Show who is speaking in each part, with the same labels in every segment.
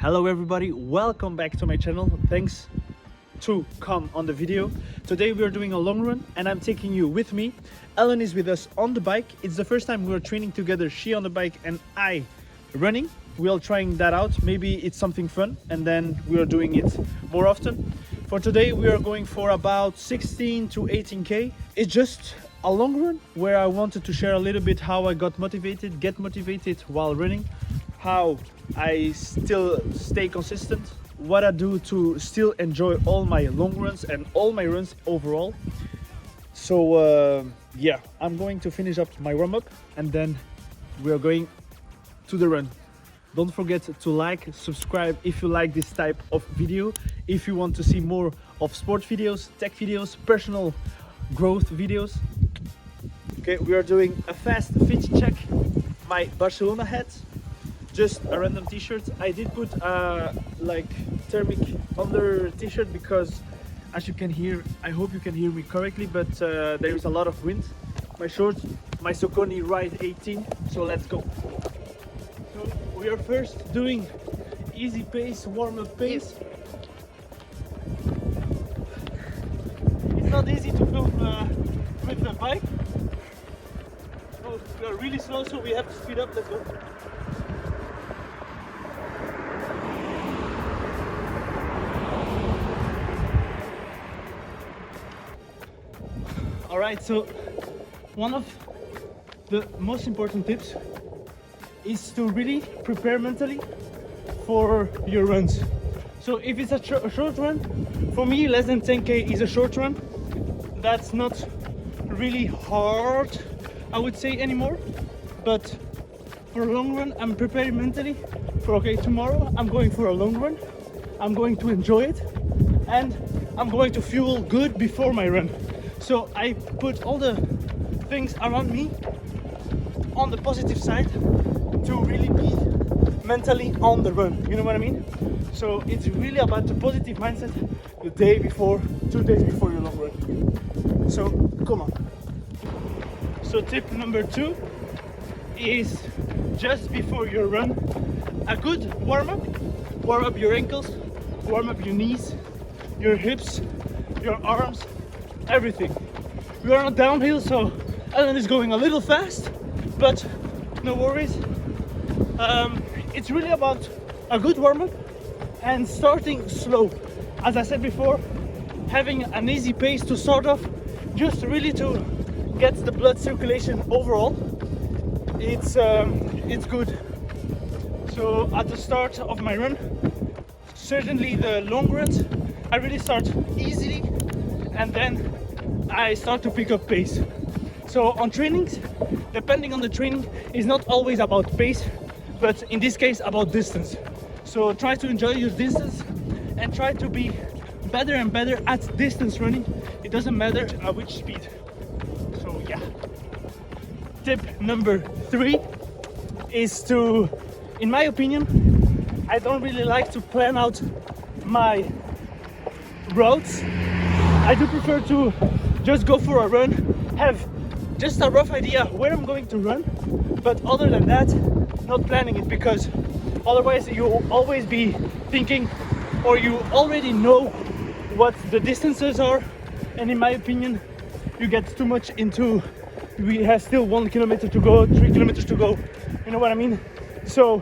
Speaker 1: Hello everybody, welcome back to my channel. Thanks to come on the video. Today we are doing a long run and I'm taking you with me. Ellen is with us on the bike. It's the first time we are training together, she on the bike and I running. We are trying that out. Maybe it's something fun and then we are doing it more often. For today we are going for about 16 to 18k. It's just a long run where I wanted to share a little bit how I get motivated while running, how I still stay consistent, what I do to still enjoy all my long runs and all my runs overall. So yeah, I'm going to finish up my warm-up and then we are going to the run. Don't forget to like, subscribe if you like this type of video. If you want to see more of sport videos, tech videos, personal growth videos. Okay, we are doing a fast fit check. My Barcelona hat, just a random t-shirt. I did put like thermic under t-shirt because, as you can hear, I hope you can hear me correctly, but there is a lot of wind. My shorts, my Saucony Ride 18, so let's go. So we are first doing easy pace, warm-up pace. It's not easy to film with the bike. So we are really slow, so we have to speed up. Let's go. Alright, so one of the most important tips is to really prepare mentally for your runs. So if it's a short run, for me less than 10k is a short run. That's not really hard, I would say, anymore. But for a long run, I'm preparing mentally for, okay, tomorrow I'm going for a long run, I'm going to enjoy it, and I'm going to feel good before my run. So I put all the things around me on the positive side to really be mentally on the run, you know what I mean? So it's really about the positive mindset the day before, 2 days before your long run. So come on. So tip number 2 is just before your run, a good warm-up. Warm up your ankles, warm up your knees, your hips, your arms, everything. We are on downhill, so Ellen is going a little fast, but no worries. It's really about a good warm-up and starting slow. As I said before, having an easy pace to start off, just really to get the blood circulation overall. It's good. So at the start of my run, certainly the long runs, I really start easily and then I start to pick up pace. So on trainings, depending on the training, is not always about pace, but in this case about distance. So try to enjoy your distance and try to be better and better at distance running. It doesn't matter at which speed. So yeah. Tip number 3 is to, in my opinion, I don't really like to plan out my routes. I do prefer to just go for a run, have just a rough idea where I'm going to run, but other than that, not planning it, because otherwise you'll always be thinking, or you already know what the distances are, and in my opinion, you get too much into, we have still 1 kilometer to go, 3 kilometers to go, you know what I mean? So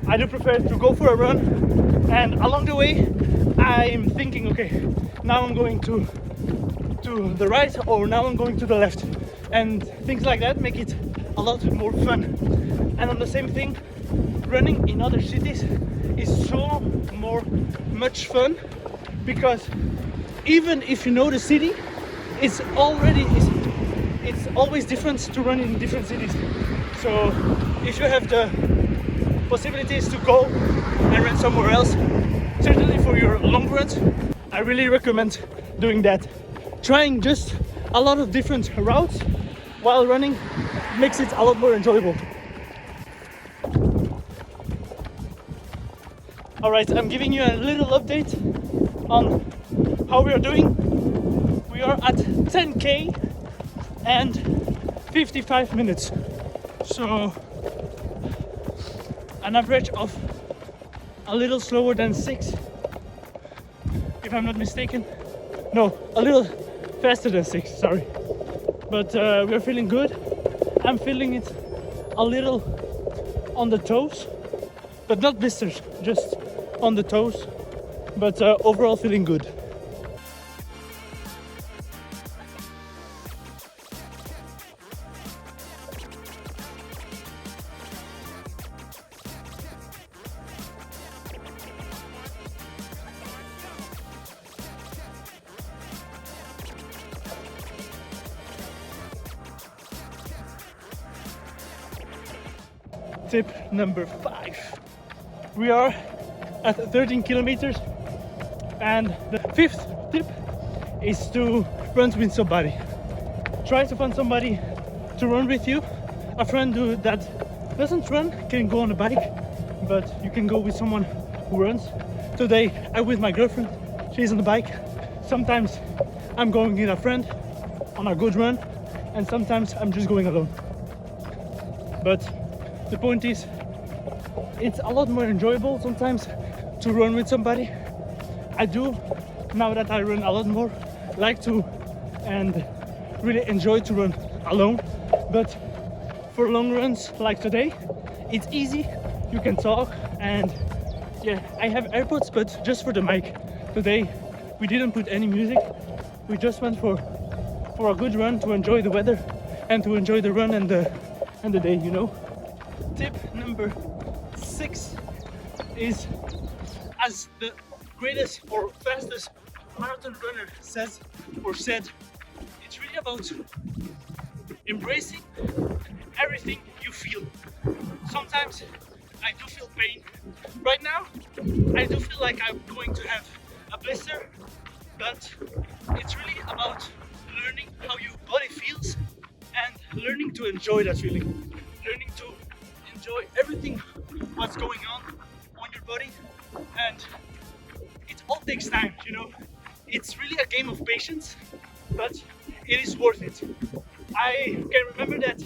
Speaker 1: I do prefer to go for a run, and along the way I'm thinking, okay, now I'm going to the right, or now I'm going to the left, and things like that make it a lot more fun. And on the same thing, running in other cities is so much fun, because even if you know the city, it's always different to run in different cities. So if you have the possibilities to go and run somewhere else, certainly for your long runs, I really recommend doing that. Trying just a lot of different routes while running makes it a lot more enjoyable. Alright, I'm giving you a little update on how we are doing. We are at 10k and 55 minutes. So an average of a little slower than 6, if I'm not mistaken. No, a little faster than 6, sorry. But we're feeling good. I'm feeling it a little on the toes, but not blisters, just on the toes. But overall feeling good. Tip number 5. We are at 13 kilometers, and the 5th tip is to run with somebody. Try to find somebody to run with you. A friend that doesn't run can go on a bike, but you can go with someone who runs. Today I'm with my girlfriend, she's on the bike. Sometimes I'm going with a friend on a good run, and sometimes I'm just going alone. But the point is, it's a lot more enjoyable sometimes to run with somebody. I do, now that I run a lot more, like to and really enjoy to run alone. But for long runs like today, it's easy, you can talk, and yeah, I have AirPods, but just for the mic. Today we didn't put any music, we just went for a good run to enjoy the weather and to enjoy the run and the day, you know. Tip number 6 is, as the greatest or fastest marathon runner says or said, it's really about embracing everything you feel. Sometimes I do feel pain. Right now I do feel like I'm going to have a blister, but it's really about learning how your body feels and learning to enjoy that feeling, learning to enjoy everything what's going on your body, and it all takes time, you know. It's really a game of patience, but it is worth it. I can remember that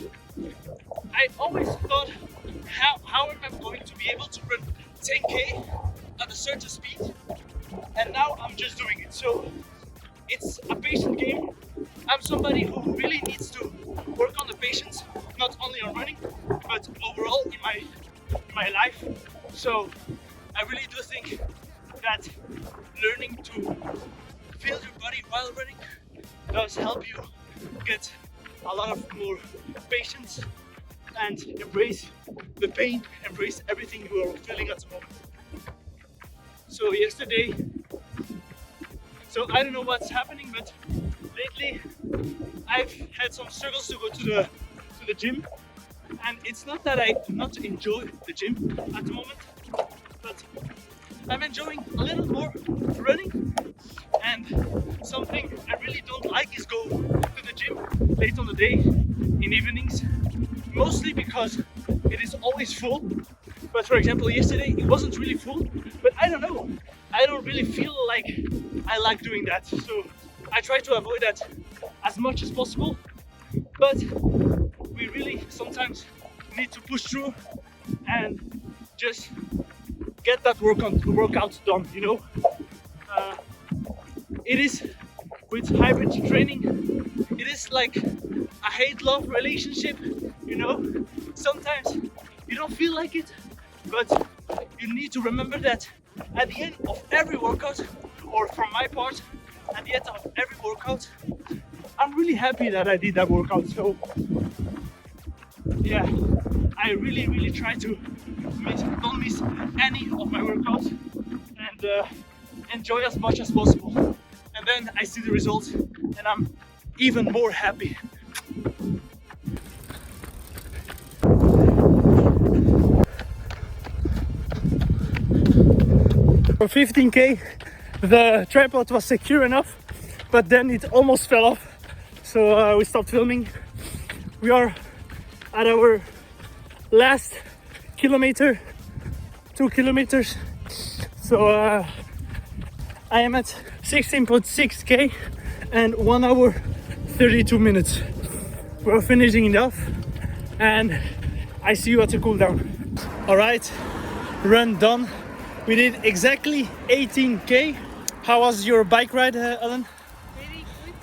Speaker 1: I always thought, how am I going to be able to run 10k at a certain speed, and now I'm just doing it. So it's a patient game. I'm somebody who really needs to work on the patience, not only on running, but overall in my life. So I really do think that learning to feel your body while running does help you get a lot of more patience and embrace the pain, embrace everything you are feeling at the moment. So yesterday, I don't know what's happening, but lately I've had some struggles to go to the gym, and it's not that I do not enjoy the gym at the moment, but I'm enjoying a little more running, and something I really don't like is go to the gym late on the day in evenings, mostly because it is always full. But for example, yesterday it wasn't really full, but I don't know, I don't really feel like I like doing that, so I try to avoid that as much as possible. But we really sometimes need to push through and just get that workout done, you know. It is with hybrid training, it is like a hate-love relationship, you know. Sometimes you don't feel like it, but you need to remember that at the end of every workout, or from my part, at the end of every workout, I'm really happy that I did that workout. So yeah, I really try to don't miss any of my workouts and enjoy as much as possible. And then I see the results and I'm even more happy. For 15k, the tripod was secure enough, but then it almost fell off, so we stopped filming. We are at our last kilometer, 2 kilometers, so I am at 16.6k and 1 hour 32 minutes. We're finishing it off and I see you at the cool down. All right, run done. We did exactly 18k. How was your bike ride, Ellen?
Speaker 2: Very good.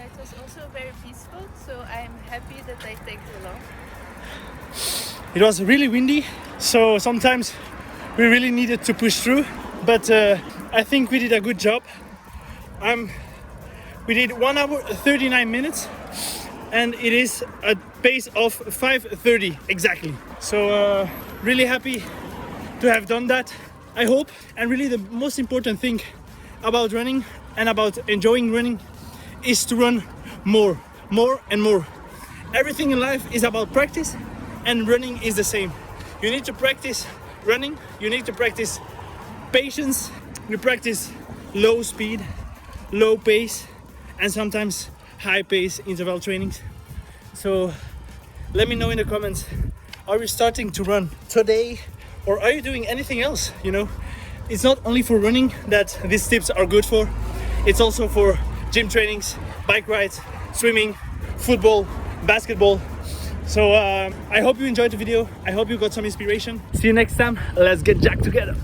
Speaker 2: It was also very peaceful, so I'm happy that I tagged along.
Speaker 1: It was really windy, so sometimes we really needed to push through, but I think we did a good job. We did 1 hour 39 minutes and it is a pace of 5:30 exactly. So really happy to have done that, I hope. And really the most important thing about running and about enjoying running is to run more and more. Everything in life is about practice, and running is the same. You need to practice running, you need to practice patience, you practice low speed, low pace, and sometimes high pace interval trainings. So let me know in the comments, are you starting to run today, or are you doing anything else? You know, it's not only for running that these tips are good for, it's also for gym trainings, bike rides, swimming, football, basketball. So I hope you enjoyed the video. I hope you got some inspiration. See you next time. Let's get jacked together.